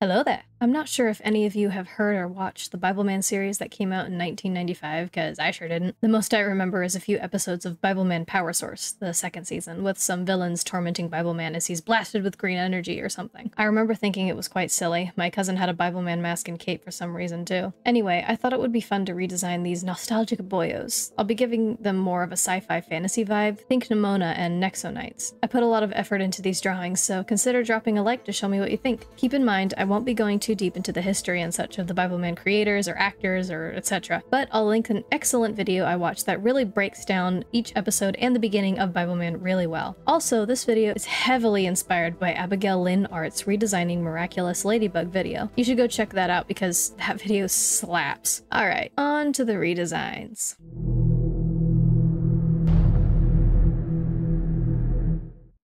Hello there. I'm not sure if any of you have heard or watched the Bibleman series that came out in 1995, because I sure didn't. The most I remember is a few episodes of Bibleman Power Source, the second season, with some villains tormenting Bibleman as he's blasted with green energy or something. I remember thinking it was quite silly. My cousin had a Bibleman mask and cape for some reason too. Anyway, I thought it would be fun to redesign these nostalgic boyos. I'll be giving them more of a sci-fi fantasy vibe, think Nimona and Nexo Knights. I put a lot of effort into these drawings, so consider dropping a like to show me what you think. Keep in mind, I won't be going too deep into the history and such of the Bibleman creators or actors or etc., but I'll link an excellent video I watched that really breaks down each episode and the beginning of Bibleman really well. Also, this video is heavily inspired by Abigail Lynn Art's Redesigning Miraculous Ladybug video. You should go check that out because that video slaps. Alright, on to the redesigns.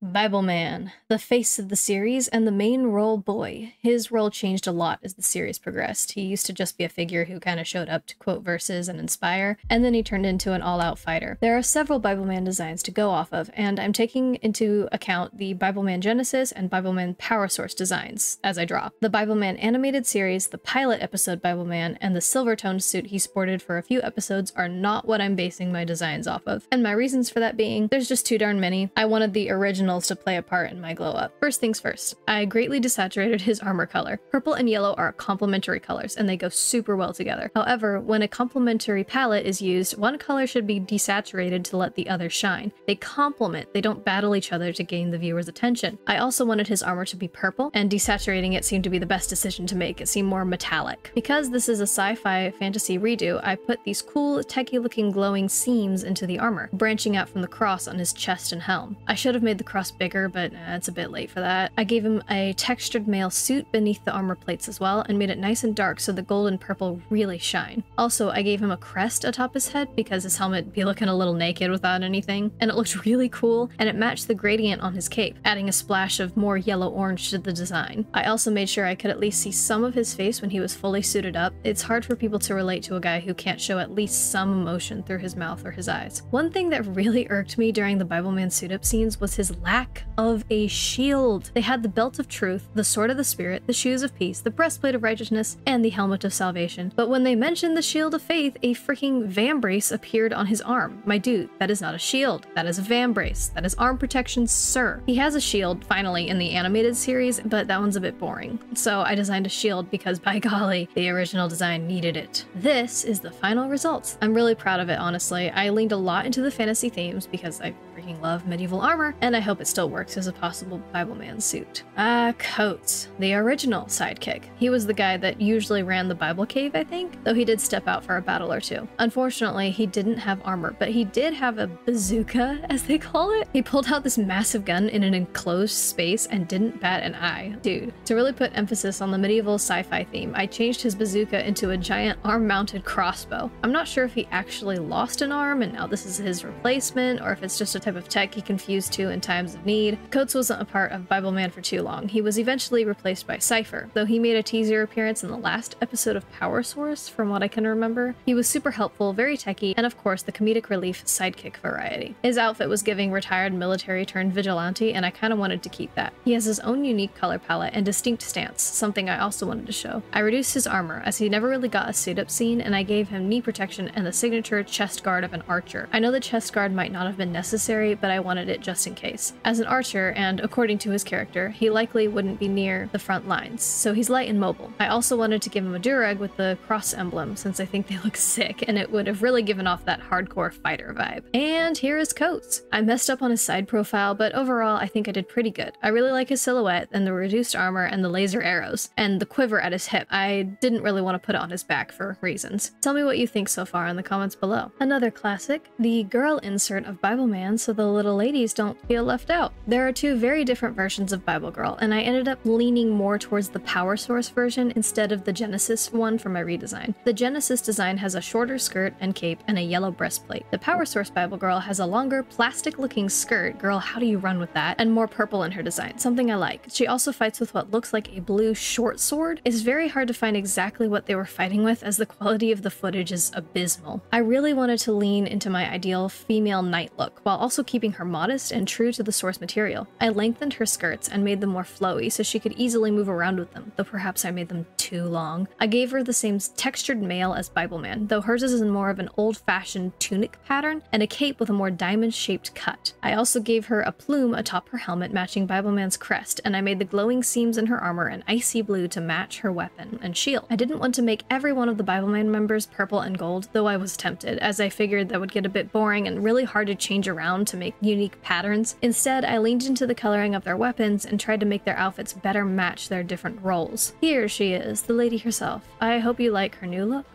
Bibleman, the face of the series and the main role boy. His role changed a lot as the series progressed. He used to just be a figure who kind of showed up to quote verses and inspire, and then he turned into an all-out fighter. There are several Bibleman designs to go off of, and I'm taking into account the Bibleman Genesis and Bibleman Power Source designs as I draw. The Bibleman animated series, the pilot episode Bibleman, and the silver-toned suit he sported for a few episodes are not what I'm basing my designs off of. And my reasons for that being, there's just too darn many. I wanted the originals to play a part in my glow up. First things first, I greatly desaturated his armor color. Purple and yellow are complementary colors and they go super well together. However, when a complementary palette is used, one color should be desaturated to let the other shine. They complement, they don't battle each other to gain the viewer's attention. I also wanted his armor to be purple, and desaturating it seemed to be the best decision to make. It seemed more metallic. Because this is a sci-fi fantasy redo, I put these cool, techie looking glowing seams into the armor, branching out from the cross on his chest and helm. I should have made the cross bigger, but it's a bit late for that. I gave him a textured mail suit beneath the armor plates as well, and made it nice and dark so the gold and purple really shine. Also, I gave him a crest atop his head because his helmet would be looking a little naked without anything, and it looked really cool, and it matched the gradient on his cape, adding a splash of more yellow-orange to the design. I also made sure I could at least see some of his face when he was fully suited up. It's hard for people to relate to a guy who can't show at least some emotion through his mouth or his eyes. One thing that really irked me during the Bibleman suit-up scenes was his lack of a shield. They had the belt of truth, the sword of the spirit, the shoes of peace, the breastplate of righteousness, and the helmet of salvation. But when they mentioned the shield of faith, a freaking vambrace appeared on his arm. My dude, that is not a shield. That is a vambrace. That is arm protection, sir. He has a shield, finally, in the animated series, but that one's a bit boring. So I designed a shield because, by golly, the original design needed it. This is the final result. I'm really proud of it, honestly. I leaned a lot into the fantasy themes because I freaking love medieval armor, and I hope it still works as a possible Bibleman suit. Coates, the original sidekick. He was the guy that usually ran the Bible cave, I think, though he did step out for a battle or two. Unfortunately, he didn't have armor, but he did have a bazooka, as they call it. He pulled out this massive gun in an enclosed space and didn't bat an eye. Dude, to really put emphasis on the medieval sci-fi theme, I changed his bazooka into a giant arm-mounted crossbow. I'm not sure if he actually lost an arm and now this is his replacement, or if it's just a type of tech he can fuse to in times of need. Coates wasn't a part of Bibleman for too long. He was eventually replaced by Cypher, though he made a teaser appearance in the last episode of Power Source, from what I can remember. He was super helpful, very techy, and of course the comedic relief sidekick variety. His outfit was giving retired military turned vigilante, and I kind of wanted to keep that. He has his own unique color palette and distinct stance, something I also wanted to show. I reduced his armor, as he never really got a suit-up scene, and I gave him knee protection and the signature chest guard of an archer. I know the chest guard might not have been necessary, but I wanted it just in case. As an archer, and according to his character, he likely wouldn't be near the front lines, so he's light and mobile. I also wanted to give him a durag with the cross emblem, since I think they look sick, and it would have really given off that hardcore fighter vibe. And here is Coates. I messed up on his side profile, but overall I think I did pretty good. I really like his silhouette, and the reduced armor, and the laser arrows, and the quiver at his hip. I didn't really want to put it on his back for reasons. Tell me what you think so far in the comments below. Another classic, the girl insert of Bibleman so the little ladies don't feel left out. There are two very different versions of Biblegirl, and I ended up leaning more towards the Power Source version instead of the Genesis one for my redesign. The Genesis design has a shorter skirt and cape and a yellow breastplate. The Power Source Biblegirl has a longer, plastic-looking skirt, girl how do you run with that, and more purple in her design, something I like. She also fights with what looks like a blue short sword. It's very hard to find exactly what they were fighting with, as the quality of the footage is abysmal. I really wanted to lean into my ideal female knight look, while also also keeping her modest and true to the source material. I lengthened her skirts and made them more flowy so she could easily move around with them, though perhaps I made them too long. I gave her the same textured mail as Bibleman, though hers is in more of an old-fashioned tunic pattern and a cape with a more diamond-shaped cut. I also gave her a plume atop her helmet matching Bibleman's crest, and I made the glowing seams in her armor an icy blue to match her weapon and shield. I didn't want to make every one of the Bibleman members purple and gold, though I was tempted, as I figured that would get a bit boring and really hard to change around to make unique patterns. Instead, I leaned into the coloring of their weapons and tried to make their outfits better match their different roles. Here she is, the lady herself. I hope you like her new look.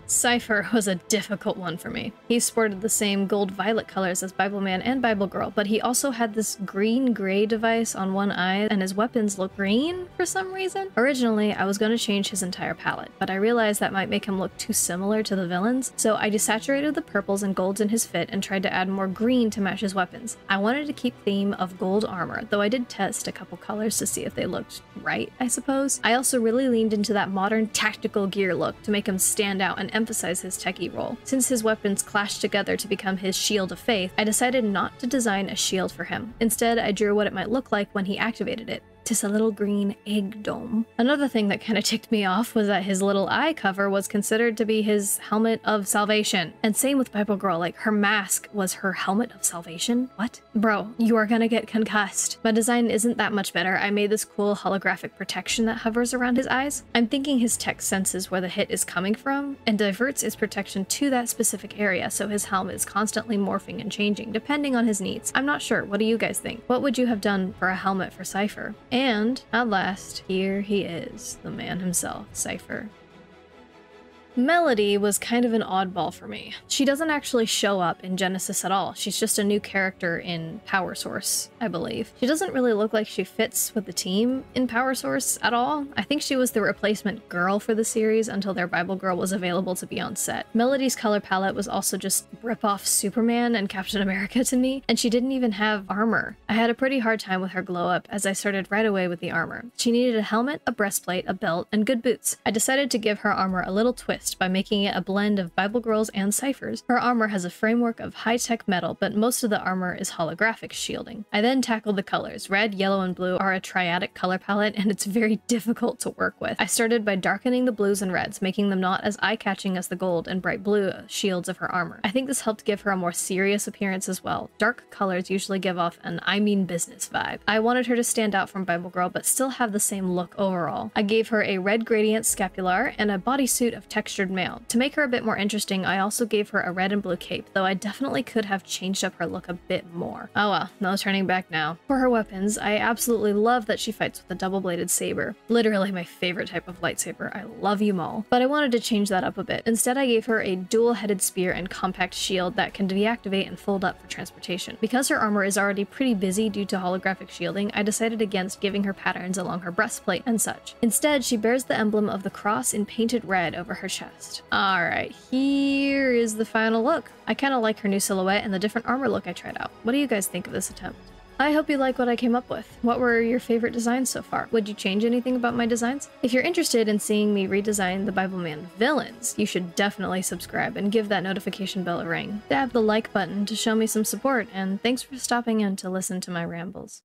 Cypher was a difficult one for me. He sported the same gold-violet colors as Bibleman and Biblegirl, but he also had this green-gray device on one eye, and his weapons look green for some reason. Originally, I was going to change his entire palette, but I realized that might make him look too similar to the villains, so I desaturated the purples and golds in his fit and tried to add more green to match his weapons. I wanted to keep theme of gold armor, though I did test a couple colors to see if they looked right, I suppose. I also really leaned into that modern tactical gear look to make him stand out and emphasize his techie role. Since his weapons clashed together to become his shield of faith, I decided not to design a shield for him. Instead, I drew what it might look like when he activated it. 'Tis a little green egg dome. Another thing that kind of ticked me off was that his little eye cover was considered to be his helmet of salvation. And same with Biblegirl, like her mask was her helmet of salvation? What? Bro, you are gonna get concussed. My design isn't that much better. I made this cool holographic protection that hovers around his eyes. I'm thinking his tech senses where the hit is coming from and diverts its protection to that specific area, so his helmet is constantly morphing and changing depending on his needs. I'm not sure. What do you guys think? What would you have done for a helmet for Cypher? And, at last, here he is, the man himself, Cypher. Melody was kind of an oddball for me. She doesn't actually show up in Genesis at all. She's just a new character in Power Source, I believe. She doesn't really look like she fits with the team in Power Source at all. I think she was the replacement girl for the series until their Biblegirl was available to be on set. Melody's color palette was also just rip-off Superman and Captain America to me, and she didn't even have armor. I had a pretty hard time with her glow-up as I started right away with the armor. She needed a helmet, a breastplate, a belt, and good boots. I decided to give her armor a little twist by making it a blend of Biblegirls and Cyphers. Her armor has a framework of high-tech metal, but most of the armor is holographic shielding. I then tackled the colors. Red, yellow, and blue are a triadic color palette, and it's very difficult to work with. I started by darkening the blues and reds, making them not as eye-catching as the gold and bright blue shields of her armor. I think this helped give her a more serious appearance as well. Dark colors usually give off an I mean business vibe. I wanted her to stand out from Biblegirl, but still have the same look overall. I gave her a red gradient scapular and a bodysuit of textured mail. To make her a bit more interesting, I also gave her a red and blue cape, though I definitely could have changed up her look a bit more. Oh well, no turning back now. For her weapons, I absolutely love that she fights with a double-bladed saber. Literally my favorite type of lightsaber. I love you all. But I wanted to change that up a bit. Instead, I gave her a dual-headed spear and compact shield that can deactivate and fold up for transportation. Because her armor is already pretty busy due to holographic shielding, I decided against giving her patterns along her breastplate and such. Instead, she bears the emblem of the cross in painted red over her chest. Alright, here is the final look. I kind of like her new silhouette and the different armor look I tried out. What do you guys think of this attempt? I hope you like what I came up with. What were your favorite designs so far? Would you change anything about my designs? If you're interested in seeing me redesign the Bibleman villains, you should definitely subscribe and give that notification bell a ring. Dab the like button to show me some support, and thanks for stopping in to listen to my rambles.